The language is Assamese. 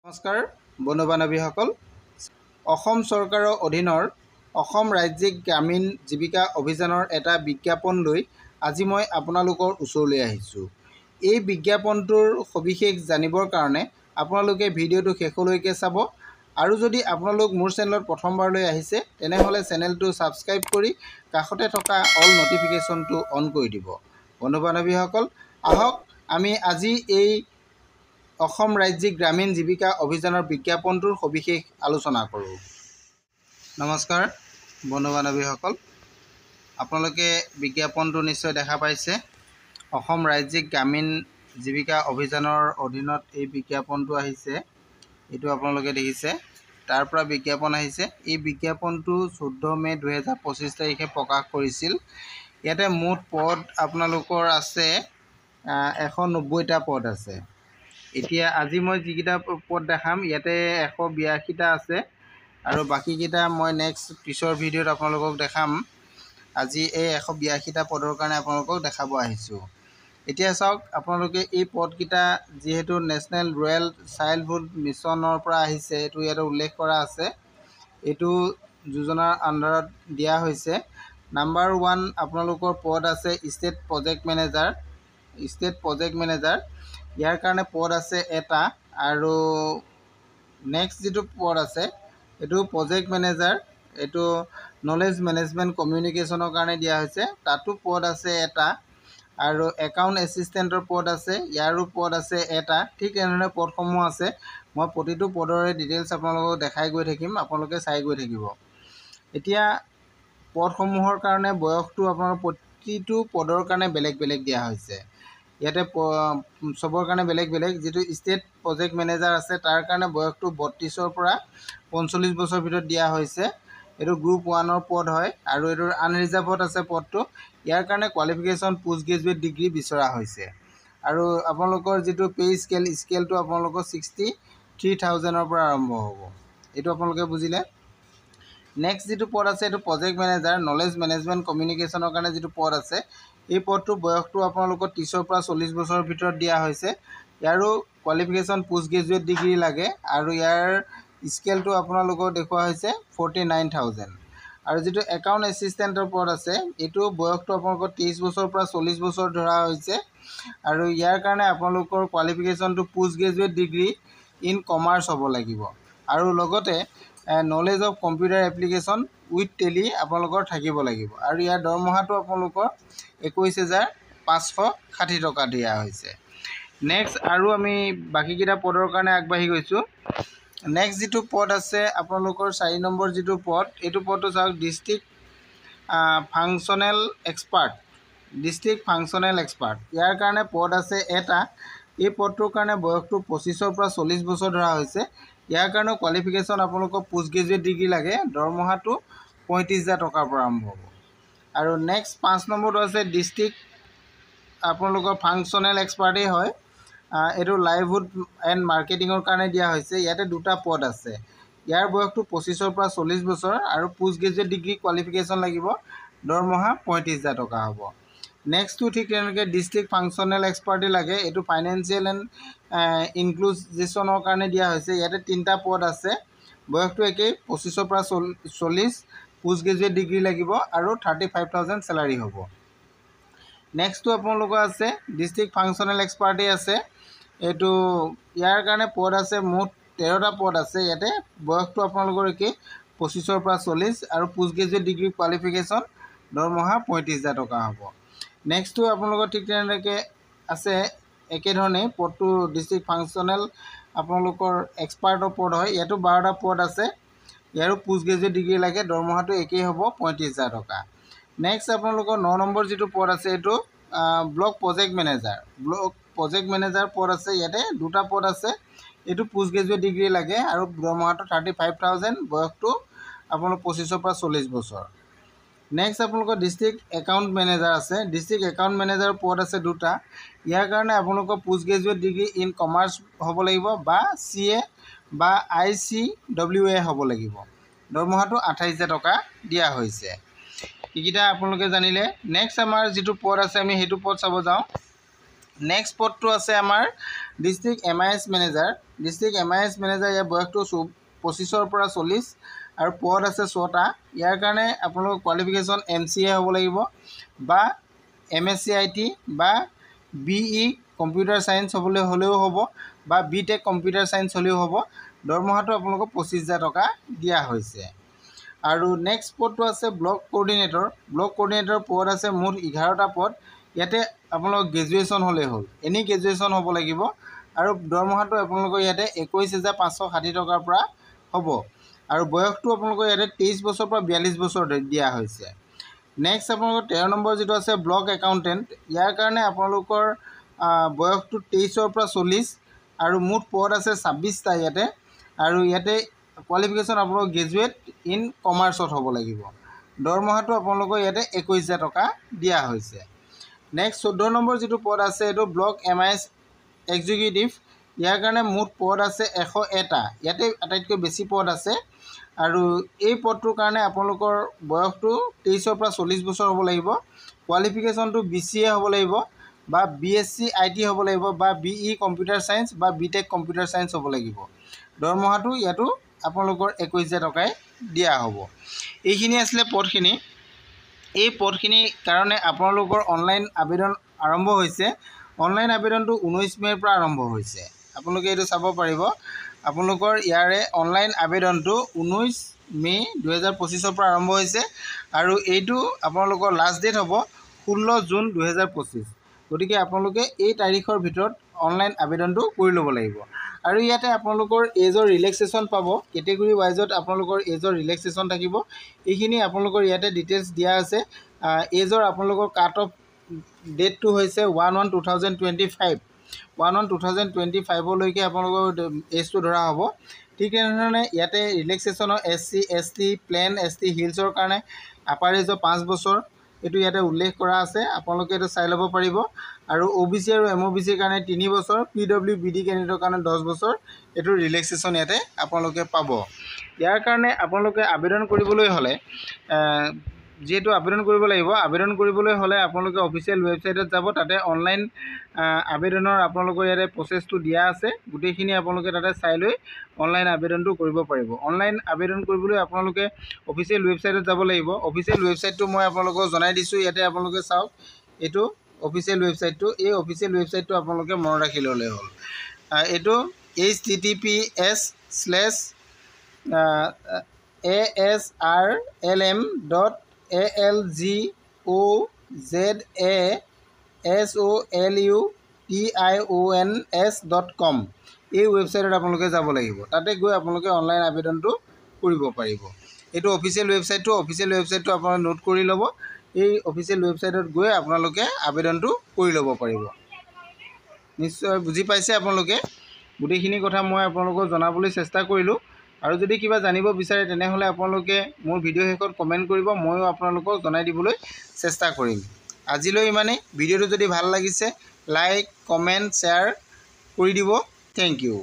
নমস্কাৰ বন্ধু বান্ধৱীসকল অসম চৰকাৰৰ অধীনৰ অসম ৰাজ্যিক গ্ৰামীণ জীৱিকা অভিযানৰ এটা বিজ্ঞাপন লৈ আজি মই আপোনালোকৰ ওচৰলৈ আহিছোঁ। এই বিজ্ঞাপনটোৰ সবিশেষ জানিবৰ কাৰণে আপোনালোকে ভিডিঅ'টো শেষলৈকে চাব আৰু যদি আপোনালোক মোৰ চেনেলত প্ৰথমবাৰলৈ আহিছে তেনেহ'লে চেনেলটো ছাবস্ক্ৰাইব কৰি কাষতে থকা অল নটিফিকেশ্যনটো অন কৰি দিব। বন্ধু বান্ধৱীসকল আহক আমি আজি এই অসম ৰাজ্যিক গ্ৰামীণ জীৱিকা অভিযানৰ বিজ্ঞাপনটোৰ সবিশেষ আলোচনা কৰোঁ। নমস্কাৰ বন্ধু বান্ধৱীসকল, আপোনালোকে বিজ্ঞাপনটো নিশ্চয় দেখা পাইছে। অসম ৰাজ্যিক গ্ৰামীণ জীৱিকা অভিযানৰ অধীনত এই বিজ্ঞাপনটো আহিছে, এইটো আপোনালোকে দেখিছে। তাৰ পৰা বিজ্ঞাপন আহিছে। এই বিজ্ঞাপনটো 14 মে 2025 তাৰিখে প্ৰকাশ কৰিছিল। ইয়াতে মুঠ পদ আপোনালোকৰ আছে 190টা পদ আছে। এতিয়া আজি মই যিকেইটা পদ দেখাম ইয়াতে 182টা আছে আৰু বাকীকেইটা মই নেক্সট পিছৰ ভিডিঅ'ত আপোনালোকক দেখাম। আজি এই 182টা পদৰ কাৰণে আপোনালোকক দেখাব আহিছোঁ। এতিয়া চাওক, আপোনালোকে এই পদকেইটা যিহেতু নেশ্যনেল ৰুৰেল চাইল্ডহুড মিছনৰ পৰা আহিছে, এইটো ইয়াতে উল্লেখ কৰা আছে। এইটো যোজনাৰ আণ্ডাৰত দিয়া হৈছে। নাম্বাৰ 1 আপোনালোকৰ পদ আছে ষ্টেট প্ৰজেক্ট মেনেজাৰ। ইয়াৰ কাৰণে পদ আছে এটা আৰু নেক্সট যিটো পদ আছে এইটো প্ৰজেক্ট মেনেজাৰ, এইটো নলেজ মেনেজমেণ্ট কমিউনিকেশ্যনৰ কাৰণে দিয়া হৈছে, তাতো পদ আছে এটা আৰু একাউণ্ট এছিষ্টেণ্টৰ পদ আছে, ইয়াৰো পদ আছে এটা। ঠিক এনেধৰণে পদসমূহ আছে। মই প্ৰতিটো পদৰে ডিটেইলছ আপোনালোকক দেখাই গৈ থাকিম, আপোনালোকে চাই গৈ থাকিব। এতিয়া পদসমূহৰ কাৰণে বয়সটো আপোনাৰ প্ৰতিটো পদৰ কাৰণে বেলেগ বেলেগ দিয়া হৈছে। ইয়াতে চবৰ কাৰণে বেলেগ বেলেগ। যিটো ষ্টেট প্ৰজেক্ট মেনেজাৰ আছে তাৰ কাৰণে বয়সটো 32ৰ পৰা 45 বছৰ ভিতৰত দিয়া হৈছে। এইটো গ্ৰুপ 1ৰ পদ হয় আৰু এইটোৰ আনৰিজাৰ্ভত আছে পদটো। ইয়াৰ কাৰণে কোৱালিফিকেশ্যন পোষ্ট গ্ৰেজুৱেট ডিগ্ৰী বিচৰা হৈছে আৰু আপোনালোকৰ যিটো পে স্কেলটো আপোনালোকৰ 63,000ৰ পৰা আৰম্ভ হ'ব। এইটো আপোনালোকে বুজিলে। নেক্সট যিটো পদ আছে এইটো প্ৰজেক্ট মেনেজাৰ নলেজ মেনেজমেণ্ট কমিউনিকেশ্যনৰ কাৰণে যিটো পদ আছে, এই পদটো বয়সটো আপোনালোকৰ 30ৰ পৰা 40 বছৰৰ ভিতৰত দিয়া হৈছে। ইয়াৰো কোৱালিফিকেশ্যন পোষ্ট গ্ৰেজুৱেট ডিগ্ৰী লাগে আৰু ইয়াৰ স্কেলটো আপোনালোকৰ দেখুওৱা হৈছে 49,000। আৰু যিটো একাউণ্ট এছিষ্টেণ্টৰ পদ আছে এইটো বয়সটো আপোনালোকৰ 23 বছৰৰ পৰা 40 বছৰ ধৰা হৈছে আৰু ইয়াৰ কাৰণে আপোনালোকৰ কোৱালিফিকেশ্যনটো post graduate degree in commerce হ'ব লাগিব আৰু লগতে knowledge of computer application with Tally আপোনালোকৰ থাকিব লাগিব আৰু ইয়াৰ দৰমহাটো আপোনালোকৰ 21,560 টকা দিয়া হৈছে। নেক্সট আৰু আমি বাকীকেইটা পদৰ কাৰণে আগবাঢ়ি গৈছোঁ। নেক্সট যিটো পদ আছে আপোনালোকৰ 4 নম্বৰ যিটো পদ, এইটো পদটো চাওক ডিষ্ট্ৰিক্ট ফাংচনেল এক্সপাৰ্ট। ইয়াৰ কাৰণে পদ আছে এটা। এই পদটোৰ কাৰণে বয়সটো 25ৰ পৰা 40 বছৰ ধৰা হৈছে। ইয়াৰ কাৰণেও কোৱালিফিকেশ্যন আপোনালোকৰ পোষ্ট গ্ৰেজুৱেট ডিগ্ৰী লাগে। দৰমহাটো 35,000 টকাৰ পৰা আৰম্ভ হ'ব। আৰু নেক্সট 5 নম্বৰটো আছে ডিষ্ট্ৰিক্ট আপোনালোকৰ ফাংচনেল এক্সপাৰ্টেই হয়। এইটো লাইভহুড এণ্ড মাৰ্কেটিঙৰ কাৰণে দিয়া হৈছে। ইয়াতে 2টা পদ আছে। ইয়াৰ বয়সটো 25ৰ পৰা 40 বছৰ আৰু পোষ্ট গ্ৰেজুৱেট ডিগ্ৰী কোৱালিফিকেশ্যন লাগিব। দৰমহা 35,000 টকা হ'ব। নেক্সটটো ঠিক তেনেকৈ ডিষ্ট্ৰিক্ট ফাংচনেল এক্সপাৰ্টেই লাগে। এইটো ফাইনেন্সিয়েল এণ্ড ইনক্লুজেশ্যনৰ কাৰণে দিয়া হৈছে। ইয়াতে 3টা পদ আছে। বয়সটো একেই, 25ৰ পৰা 40, পোষ্ট গ্ৰেজুৱেট ডিগ্ৰী লাগিব আৰু 35,000 চেলাৰী হ'ব। নেক্সটটো আপোনালোকৰ আছে ডিষ্ট্ৰিক্ট ফাংচনেল এক্সপাৰ্টেই আছে। এইটো ইয়াৰ কাৰণে পদ আছে মুঠ 13টা পদ আছে। ইয়াতে বয়সটো আপোনালোকৰ একেই, 25ৰ পৰা 40 আৰু পোষ্ট গ্ৰেজুৱেট ডিগ্ৰী কোৱালিফিকেশ্যন, দৰমহা 35,000 টকা হ'ব। নেক্সটটো আপোনালোকৰ ঠিক তেনেকৈ আছে একেধৰণেই পদটো ডিষ্ট্ৰিক্ট ফাংচনেল আপোনালোকৰ এক্সপাৰ্টৰ পদ হয়। ইয়াতো 12টা পদ আছে। ইয়াৰো পোষ্ট গ্ৰেজুৱেট ডিগ্ৰী লাগে। দৰমহাটো একেই হ'ব, 35,000 টকা। নেক্সট আপোনালোকৰ 9 নম্বৰ যিটো পদ আছে এইটো ব্লক প্ৰজেক্ট মেনেজাৰ পদ আছে। ইয়াতে 2টা পদ আছে। এইটো পোষ্ট গ্ৰেজুৱেট ডিগ্ৰী লাগে আৰু দৰমহাটো 35,000, বয়সটো আপোনালোকৰ 25ৰ পৰা 40 বছৰ। নেক্সট আপোনালোকৰ ডিষ্ট্ৰিক্ট একাউণ্ট মেনেজাৰ আছে। ডিষ্ট্ৰিক্ট একাউণ্ট মেনেজাৰৰ পদ আছে 2টা। ইয়াৰ কাৰণে আপোনালোকৰ post graduate degree in commerce হ'ব লাগিব বা CA বা ICWA হ'ব লাগিব। দৰমহাটো 28,000 টকা দিয়া হৈছে। এইকেইটা আপোনালোকে জানিলে। নেক্সট আমাৰ যিটো পদ আছে আমি সেইটো পদ চাব যাওঁ। নেক্সট পদটো আছে আমাৰ district MIS manager. District MIS manager ইয়াৰ বয়সটো 25ৰ পৰা 40 আৰু পদ আছে 6টা। ইয়াৰ কাৰণে আপোনালোকৰ কোৱালিফিকেশ্যন MCA হ'ব লাগিব বা MSc IT বা BE কম্পিউটাৰ ছায়েন্স হ'লেও হ'ব বা BTech কম্পিউটাৰ ছায়েন্স হ'লেও হ'ব। দৰমহাটো আপোনালোকক 25,000 টকা দিয়া হৈছে। আৰু নেক্সট পদটো আছে ব্লক কোঅৰ্ডিনেটৰ। ব্লক কোঅৰ্ডিনেটৰ পদ আছে মুঠ 11টা পদ। ইয়াতে আপোনালোকৰ গ্ৰেজুৱেশ্যন হ'লেই হ'ল, এনি গ্ৰেজুৱেশ্যন হ'ব লাগিব আৰু দৰমহাটো আপোনালোকৰ ইয়াতে 21,560 টকাৰ পৰা হ'ব আৰু বয়সটো আপোনালোকৰ ইয়াতে 23 বছৰৰ পৰা 42 বছৰ দিয়া হৈছে। নেক্সট আপোনালোকৰ 13 নম্বৰ যিটো আছে ব্লক একাউণ্টেণ্ট। ইয়াৰ কাৰণে আপোনালোকৰ বয়সটো 23ৰ পৰা 40 আৰু মুঠ পদ আছে 26টা ইয়াতে আৰু ইয়াতে কোৱালিফিকেশ্যন আপোনালোকৰ গ্ৰেজুৱেট ইন কমাৰ্চত হ'ব লাগিব। দৰমহাটো আপোনালোকৰ ইয়াতে 21,000 টকা দিয়া হৈছে। নেক্সট 14 নম্বৰ যিটো পদ আছে এইটো ব্লক MIS এক্সিকিউটিভ। ইয়াৰ কাৰণে মুঠ পদ আছে 101টা। ইয়াতে আটাইতকৈ বেছি পদ আছে আৰু এই পদটোৰ কাৰণে আপোনালোকৰ বয়সটো 23ৰ পৰা 40 বছৰ হ'ব লাগিব। কোৱালিফিকেশ্যনটো BCA হ'ব লাগিব বা BSc IT হ'ব লাগিব বা BE কম্পিউটাৰ ছায়েন্স বা BTech কম্পিউটাৰ ছায়েন্স হ'ব লাগিব। দৰমহাটো ইয়াতো আপোনালোকৰ 21,000 টকাই দিয়া হ'ব। এইখিনি আছিলে পদখিনি। এই পদখিনিৰ কাৰণে আপোনালোকৰ অনলাইন আবেদন আৰম্ভ হৈছে। অনলাইন আবেদনটো 19 মে'ৰ পৰা আৰম্ভ হৈছে। আপোনালোকে এইটো চাব পাৰিব। আপোনালোকৰ ইয়াৰে অনলাইন আবেদনটো 19 মে' 2025 পৰা আৰম্ভ হৈছে আৰু এইটো আপোনালোকৰ লাষ্ট ডেট হ'ব 16 জুন 2025। গতিকে আপোনালোকে এই তাৰিখৰ ভিতৰত অনলাইন আবেদনটো কৰি ল'ব লাগিব। আৰু ইয়াতে আপোনালোকৰ এজৰ ৰিলেক্সেশ্যন পাব। কেটেগৰী ৱাইজত আপোনালোকৰ এজৰ ৰিলেক্সেশ্যন থাকিব। এইখিনি আপোনালোকৰ ইয়াতে ডিটেইলছ দিয়া আছে। এজৰ আপোনালোকৰ কাট অফ ডেটটো হৈছে 1/1/2025। 1/1/2025লৈকে আপোনালোকৰ এজটো ধৰা হ'ব। ঠিক তেনেধৰণে ইয়াতে ৰিলেক্সেশ্যনৰ SC ST প্লেন ST হিলছৰ কাৰণে আপাৰ এজৰ 5 বছৰ এইটো ইয়াতে উল্লেখ কৰা আছে। আপোনালোকে এইটো চাই ল'ব পাৰিব। আৰু OBC আৰু MOBCৰ কাৰণে 3 বছৰ, PWBD কেণ্ডিডেটৰ কাৰণে 10 বছৰ এইটো ৰিলেক্সেশ্যন ইয়াতে আপোনালোকে পাব। ইয়াৰ কাৰণে আপোনালোকে আবেদন কৰিবলৈ হ'লে যিহেতু আবেদন কৰিব লাগিব, আবেদন কৰিবলৈ হ'লে আপোনালোকে অফিচিয়েল ৱেবছাইটত যাব। তাতে অনলাইন আবেদনৰ আপোনালোকৰ ইয়াতে প্ৰচেছটো দিয়া আছে। গোটেইখিনি আপোনালোকে তাতে চাই লৈ অনলাইন আবেদনটো কৰিব পাৰিব। অনলাইন আবেদন কৰিবলৈ আপোনালোকে অফিচিয়েল ৱেবছাইটত যাব লাগিব। অফিচিয়েল ৱেবছাইটটো মই আপোনালোকক জনাই দিছোঁ। ইয়াতে আপোনালোকে চাওক, এইটো অফিচিয়েল ৱেবছাইটটো। এই অফিচিয়েল ৱেবছাইটটো আপোনালোকে মনত ৰাখি ল'লে হ'ল। এইটো https://ASRLM.ALGOZASOLUTIONS.com এই ৱেবছাইটত আপোনালোকে যাব লাগিব। তাতে গৈ আপোনালোকে অনলাইন আবেদনটো কৰিব পাৰিব। এইটো অফিচিয়েল ৱেবছাইটটো। অফিচিয়েল ৱেবছাইটটো আপোনালোকে নোট কৰি ল'ব। এই অফিচিয়েল ৱেবছাইটত গৈ আপোনালোকে আবেদনটো কৰি ল'ব পাৰিব। নিশ্চয় বুজি পাইছে আপোনালোকে। গোটেইখিনি কথা মই আপোনালোকক জনাবলৈ চেষ্টা কৰিলোঁ। আৰু যদি কিবা জানিব বিচাৰে তেনেহ'লে আপোনালোকে মোৰ ভিডিঅ' শেষত কমেণ্ট কৰিব, ময়ো আপোনালোকক জনাই দিবলৈ চেষ্টা কৰিম। আজিলৈ ইমানেই। ভিডিঅ'টো যদি ভাল লাগিছে লাইক, কমেণ্ট, শ্বেয়াৰ কৰি দিব। Thank U.